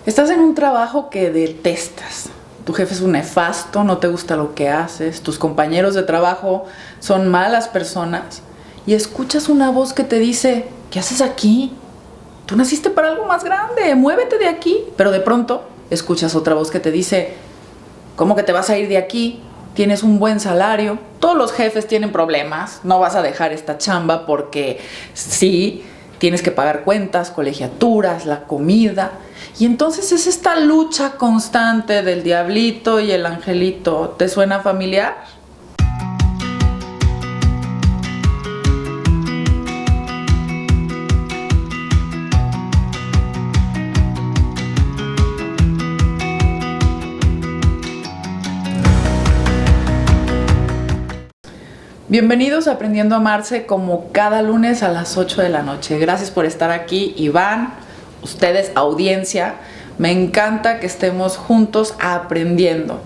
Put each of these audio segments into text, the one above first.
Estás en un trabajo que detestas. Tu jefe es un nefasto, no te gusta lo que haces, tus compañeros de trabajo son malas personas y escuchas una voz que te dice, ¿qué haces aquí? Tú naciste para algo más grande, muévete de aquí. Pero de pronto escuchas otra voz que te dice, ¿cómo que te vas a ir de aquí? Tienes un buen salario, todos los jefes tienen problemas, no vas a dejar esta chamba porque sí, tienes que pagar cuentas, colegiaturas, la comida. Y entonces es esta lucha constante del diablito y el angelito. ¿Te suena familiar? Bienvenidos a Aprendiendo a Amarse, como cada lunes a las 8 de la noche. Gracias por estar aquí, Iván, ustedes, audiencia. Me encanta que estemos juntos aprendiendo.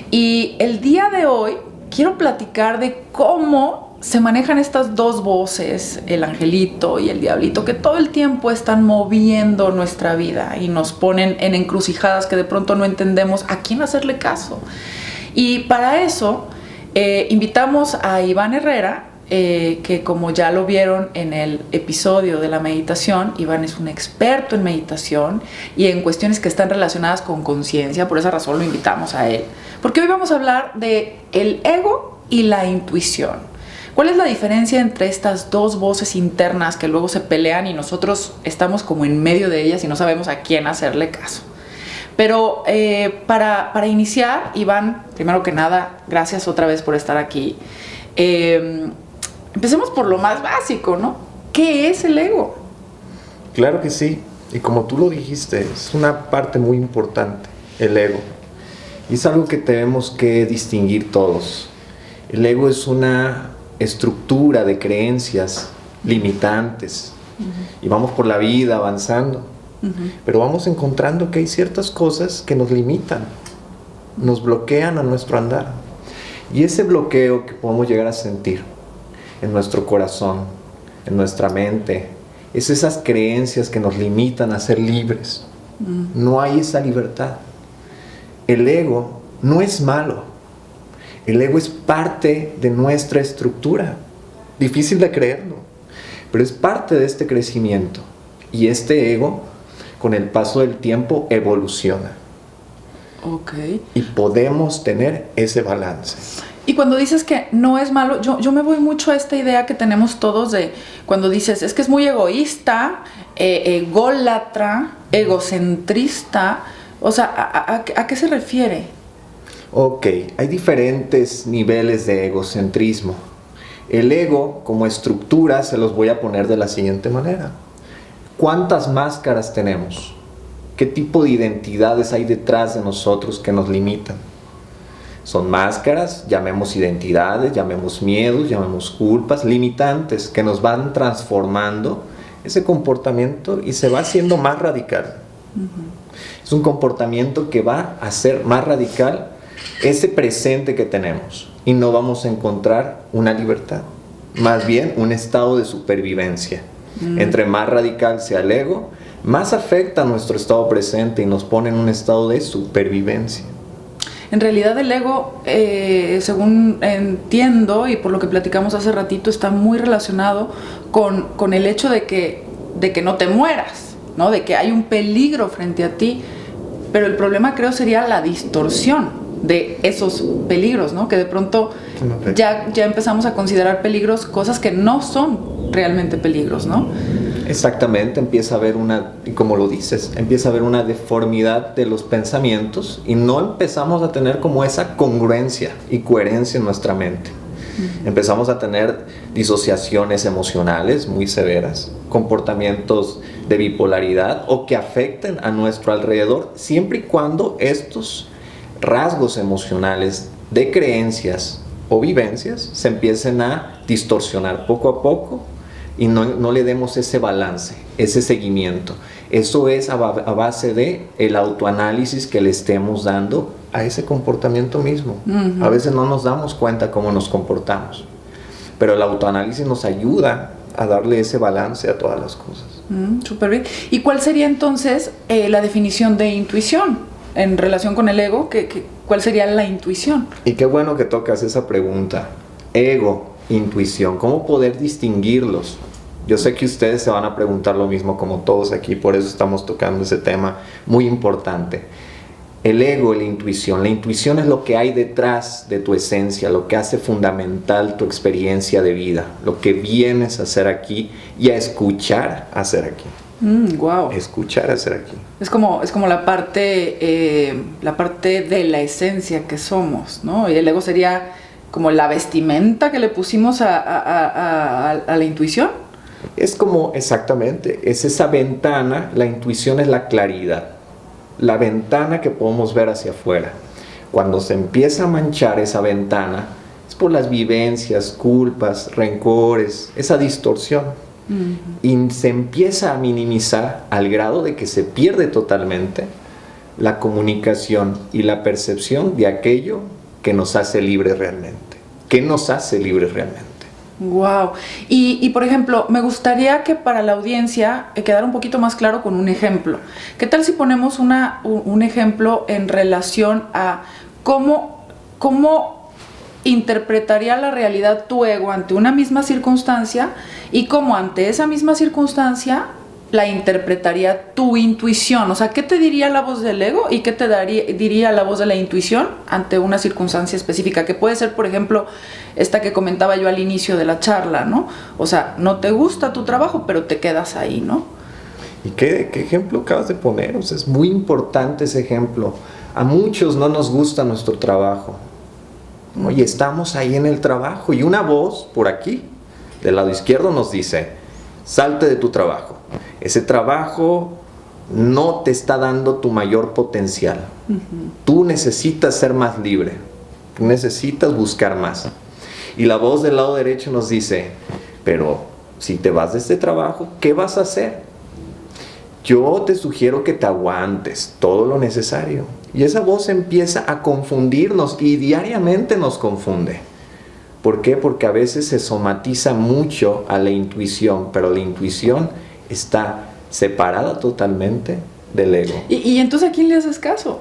Y el día de hoy quiero platicar de cómo se manejan estas dos voces, el angelito y el diablito, que todo el tiempo están moviendo nuestra vida y nos ponen en encrucijadas que de pronto no entendemos a quién hacerle caso. Y para eso invitamos a Iván Herrera, que como ya lo vieron en el episodio de la meditación, Iván es un experto en meditación y en cuestiones que están relacionadas con conciencia. Por esa razón lo invitamos a él, porque hoy vamos a hablar de el ego y la intuición. ¿Cuál es la diferencia entre estas dos voces internas que luego se pelean y nosotros estamos como en medio de ellas y no sabemos a quién hacerle caso? Pero para iniciar, Iván, primero que nada, gracias otra vez por estar aquí. Empecemos por lo más básico, ¿no? ¿Qué es el ego? Claro que sí, y como tú lo dijiste, es una parte muy importante, el ego. Y es algo que tenemos que distinguir todos. El ego es una estructura de creencias limitantes. Y vamos por la vida avanzando. Pero vamos encontrando que hay ciertas cosas que nos limitan, nos bloquean a nuestro andar. Y ese bloqueo que podemos llegar a sentir en nuestro corazón, en nuestra mente, es esas creencias que nos limitan a ser libres. No hay esa libertad. El ego no es malo. El ego es parte de nuestra estructura. Difícil de creerlo, pero es parte de este crecimiento. Y este ego, con el paso del tiempo, evoluciona. Okay. Y podemos tener ese balance. Y cuando dices que no es malo, yo me voy mucho a esta idea que tenemos todos de cuando dices, es que es muy egoísta, ególatra, egocentrista. O sea, ¿a qué se refiere? Ok, hay diferentes niveles de egocentrismo. El ego, como estructura, se los voy a poner de la siguiente manera. ¿Cuántas máscaras tenemos? ¿Qué tipo de identidades hay detrás de nosotros que nos limitan? Son máscaras, llamemos identidades, llamemos miedos, llamemos culpas, limitantes que nos van transformando ese comportamiento y se va haciendo más radical. Es un comportamiento que va a ser más radical ese presente que tenemos y no vamos a encontrar una libertad, más bien un estado de supervivencia. Entre más radical sea el ego, más afecta a nuestro estado presente y nos pone en un estado de supervivencia. En realidad el ego, según entiendo y por lo que platicamos hace ratito, está muy relacionado con el hecho de que no te mueras, ¿no? De que hay un peligro frente a ti. Pero el problema, creo, sería la distorsión de esos peligros, ¿no? Que de pronto ya empezamos a considerar peligros cosas que no son realmente peligros, ¿no? Exactamente, empieza a haber y como lo dices, empieza a haber una deformidad de los pensamientos y no empezamos a tener como esa congruencia y coherencia en nuestra mente. Empezamos a tener disociaciones emocionales muy severas, comportamientos de bipolaridad o que afecten a nuestro alrededor, siempre y cuando estos rasgos emocionales de creencias o vivencias se empiecen a distorsionar poco a poco y no le demos ese balance, ese seguimiento. Eso es a base de el autoanálisis que le estemos dando a ese comportamiento mismo. A veces no nos damos cuenta cómo nos comportamos, pero el autoanálisis nos ayuda a darle ese balance a todas las cosas. Súper bien. ¿Y cuál sería entonces la definición de intuición en relación con el ego? ¿Cuál sería la intuición? Y qué bueno que tocas esa pregunta. Ego, intuición, ¿cómo poder distinguirlos? Yo sé que ustedes se van a preguntar lo mismo como todos aquí, por eso estamos tocando ese tema muy importante. El ego y la intuición es lo que hay detrás de tu esencia, lo que hace fundamental tu experiencia de vida, lo que vienes a hacer aquí y a escuchar a hacer aquí. Wow. Escuchar a hacer aquí. Es como la parte de la esencia que somos, ¿no? Y el ego sería como la vestimenta que le pusimos a la intuición. Es como, exactamente, es esa ventana, la intuición es la claridad, la ventana que podemos ver hacia afuera. Cuando se empieza a manchar esa ventana, es por las vivencias, culpas, rencores, esa distorsión. Y se empieza a minimizar al grado de que se pierde totalmente la comunicación y la percepción de aquello que nos hace libres realmente. ¿Qué nos hace libres realmente? Wow. Y por ejemplo, me gustaría que para la audiencia quedara un poquito más claro con un ejemplo. ¿Qué tal si ponemos un ejemplo en relación a cómo interpretaría la realidad tu ego ante una misma circunstancia y cómo ante esa misma circunstancia la interpretaría tu intuición? O sea, ¿qué te diría la voz del ego y qué te diría la voz de la intuición ante una circunstancia específica? Que puede ser, por ejemplo, esta que comentaba yo al inicio de la charla, ¿no? O sea, no te gusta tu trabajo, pero te quedas ahí, ¿no? ¿Y qué ejemplo acabas de poner? O sea, es muy importante ese ejemplo. A muchos no nos gusta nuestro trabajo. Y estamos ahí en el trabajo y una voz por aquí, del lado izquierdo, nos dice: salte de tu trabajo. Ese trabajo no te está dando tu mayor potencial. Tú necesitas ser más libre. Tú necesitas buscar más. Y la voz del lado derecho nos dice: pero si te vas de este trabajo, ¿qué vas a hacer? Yo te sugiero que te aguantes todo lo necesario. Y esa voz empieza a confundirnos y diariamente nos confunde. ¿Por qué? Porque a veces se somatiza mucho a la intuición, pero la intuición está separada totalmente del ego. ¿Y entonces a quién le haces caso?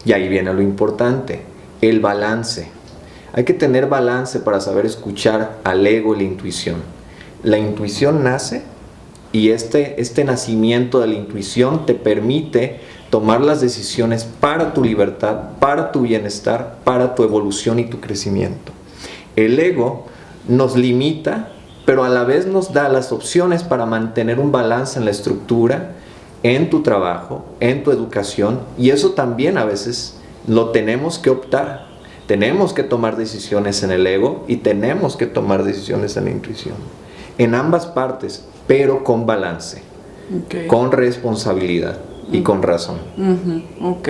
Y ahí viene lo importante, el balance. Hay que tener balance para saber escuchar al ego y la intuición. La intuición nace y este nacimiento de la intuición te permite tomar las decisiones para tu libertad, para tu bienestar, para tu evolución y tu crecimiento. El ego nos limita, pero a la vez nos da las opciones para mantener un balance en la estructura, en tu trabajo, en tu educación, y eso también a veces lo tenemos que optar. Tenemos que tomar decisiones en el ego y tenemos que tomar decisiones en la intuición. En ambas partes, pero con balance, con responsabilidad y con razón. Ok.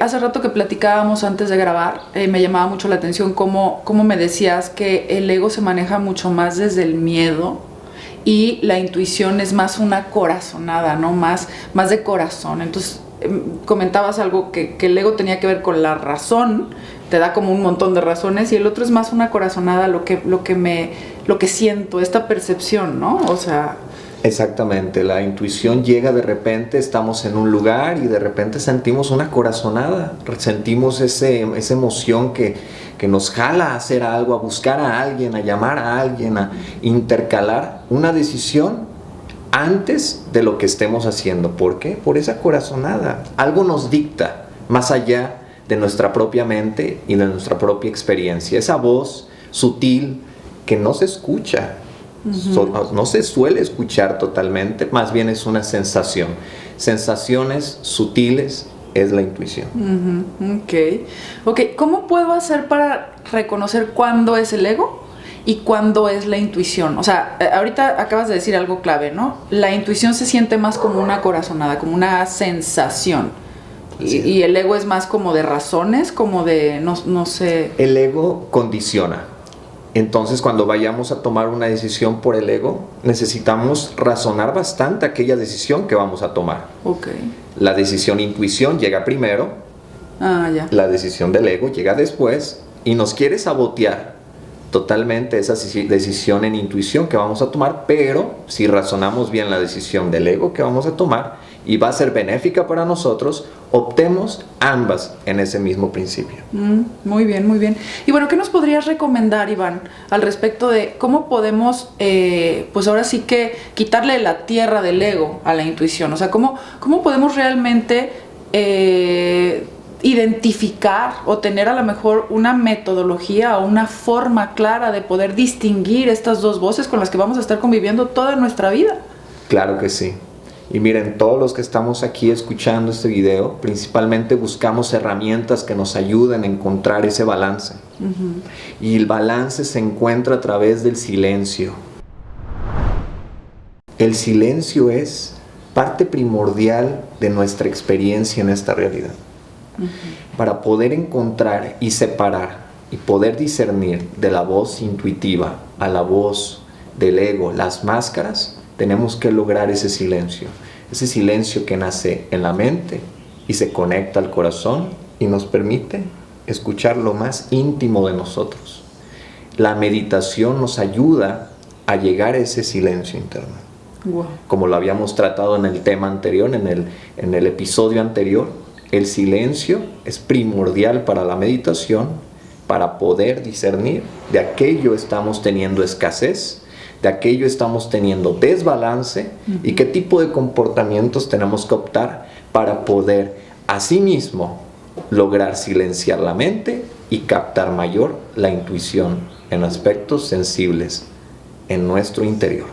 Hace rato que platicábamos antes de grabar, me llamaba mucho la atención cómo me decías que el ego se maneja mucho más desde el miedo y la intuición es más una corazonada, ¿no? Más de corazón. Entonces comentabas algo que el ego tenía que ver con la razón, te da como un montón de razones, y el otro es más una corazonada, lo que siento, esta percepción, ¿no? O sea... Exactamente, la intuición llega de repente, estamos en un lugar y de repente sentimos una corazonada, sentimos esa emoción que nos jala a hacer algo, a buscar a alguien, a llamar a alguien, a intercalar una decisión antes de lo que estemos haciendo. ¿Por qué? Por esa corazonada. Algo nos dicta más allá de nuestra propia mente y de nuestra propia experiencia. Esa voz sutil que no se escucha. No se suele escuchar totalmente, más bien es una sensación. Sensaciones sutiles es la intuición. Ok. ¿Cómo puedo hacer para reconocer cuándo es el ego y cuándo es la intuición? O sea, ahorita acabas de decir algo clave, ¿no? La intuición se siente más como una corazonada, como una sensación. Y el ego es más como de razones, como de, no sé... El ego condiciona. Entonces, cuando vayamos a tomar una decisión por el ego, necesitamos razonar bastante aquella decisión que vamos a tomar. La decisión intuición llega primero, ya. La decisión del ego llega después y nos quiere sabotear totalmente esa decisión en intuición que vamos a tomar, pero si razonamos bien la decisión del ego que vamos a tomar y va a ser benéfica para nosotros, optemos ambas en ese mismo principio. Muy bien, muy bien. Y bueno, ¿qué nos podrías recomendar, Iván, al respecto de cómo podemos, pues ahora sí que quitarle la tierra del ego a la intuición? O sea, ¿cómo podemos realmente identificar o tener a lo mejor una metodología o una forma clara de poder distinguir estas dos voces con las que vamos a estar conviviendo toda nuestra vida? Claro que sí. Y miren, todos los que estamos aquí escuchando este video, principalmente buscamos herramientas que nos ayuden a encontrar ese balance. Y el balance se encuentra a través del silencio. El silencio es parte primordial de nuestra experiencia en esta realidad. Para poder encontrar y separar y poder discernir de la voz intuitiva a la voz del ego, las máscaras, tenemos que lograr ese silencio que nace en la mente y se conecta al corazón y nos permite escuchar lo más íntimo de nosotros. La meditación nos ayuda a llegar a ese silencio interno. Wow. Como lo habíamos tratado en el tema anterior, en el episodio anterior, el silencio es primordial para la meditación, para poder discernir de aquello estamos teniendo escasez, de aquello estamos teniendo desbalance y qué tipo de comportamientos tenemos que optar para poder asimismo lograr silenciar la mente y captar mayor la intuición en aspectos sensibles en nuestro interior.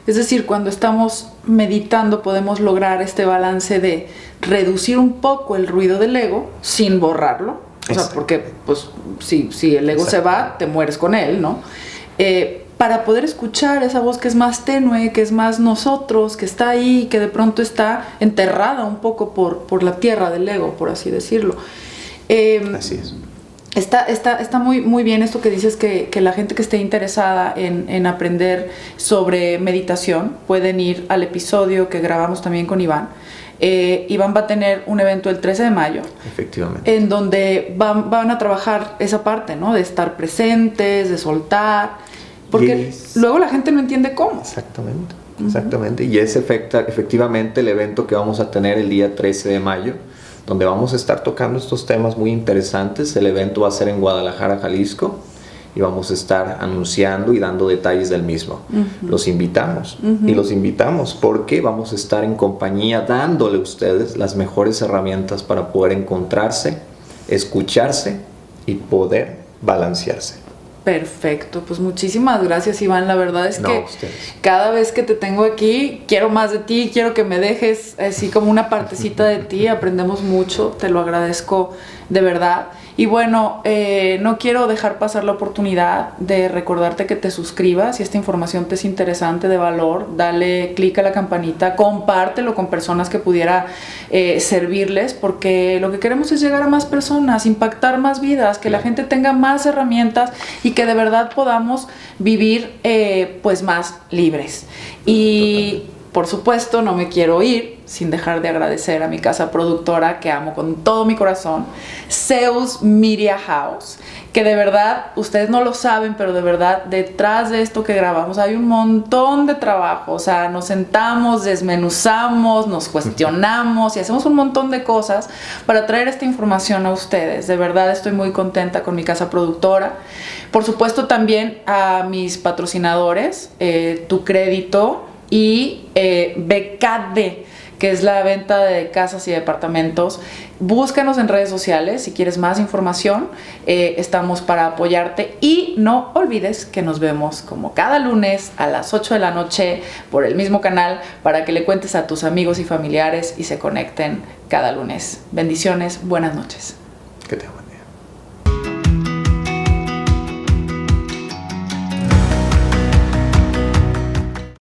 Es decir, cuando estamos meditando podemos lograr este balance de reducir un poco el ruido del ego sin borrarlo. O sea, porque pues, si el ego se va, te mueres con él, ¿no? Para poder escuchar esa voz que es más tenue, que es más nosotros, que está ahí, que de pronto está enterrada un poco por la tierra del ego, por así decirlo. Así es. Está muy bien esto que dices, que la gente que esté interesada en aprender sobre meditación pueden ir al episodio que grabamos también con Iván. Iván va a tener un evento el 13 de mayo. Efectivamente. En donde van a trabajar esa parte, ¿no? De estar presentes, de soltar. Porque luego la gente no entiende cómo. Exactamente. Y es efectivamente el evento que vamos a tener el día 13 de mayo, donde vamos a estar tocando estos temas muy interesantes. El evento va a ser en Guadalajara, Jalisco, y vamos a estar anunciando y dando detalles del mismo. Los invitamos, y los invitamos porque vamos a estar en compañía dándole a ustedes las mejores herramientas para poder encontrarse, escucharse y poder balancearse. Perfecto, pues muchísimas gracias, Iván. La verdad es que ustedes. Cada vez que te tengo aquí quiero más de ti, quiero que me dejes así como una partecita de ti. Aprendemos mucho, te lo agradezco de verdad. Y bueno, no quiero dejar pasar la oportunidad de recordarte que te suscribas. Si esta información te es interesante, de valor, dale clic a la campanita, compártelo con personas que pudiera servirles, porque lo que queremos es llegar a más personas, impactar más vidas, que la gente tenga más herramientas y que de verdad podamos vivir pues más libres. Y por supuesto no me quiero ir sin dejar de agradecer a mi casa productora, que amo con todo mi corazón, Zeus Media House, que de verdad, ustedes no lo saben, pero de verdad, detrás de esto que grabamos hay un montón de trabajo. O sea, nos sentamos, desmenuzamos, nos cuestionamos y hacemos un montón de cosas para traer esta información a ustedes. De verdad, estoy muy contenta con mi casa productora. Por supuesto, también a mis patrocinadores, Tu Crédito y BKD, que es la venta de casas y departamentos. Búscanos en redes sociales si quieres más información. Estamos para apoyarte y no olvides que nos vemos como cada lunes a las 8 de la noche por el mismo canal para que le cuentes a tus amigos y familiares y se conecten cada lunes. Bendiciones, buenas noches. Que te amo.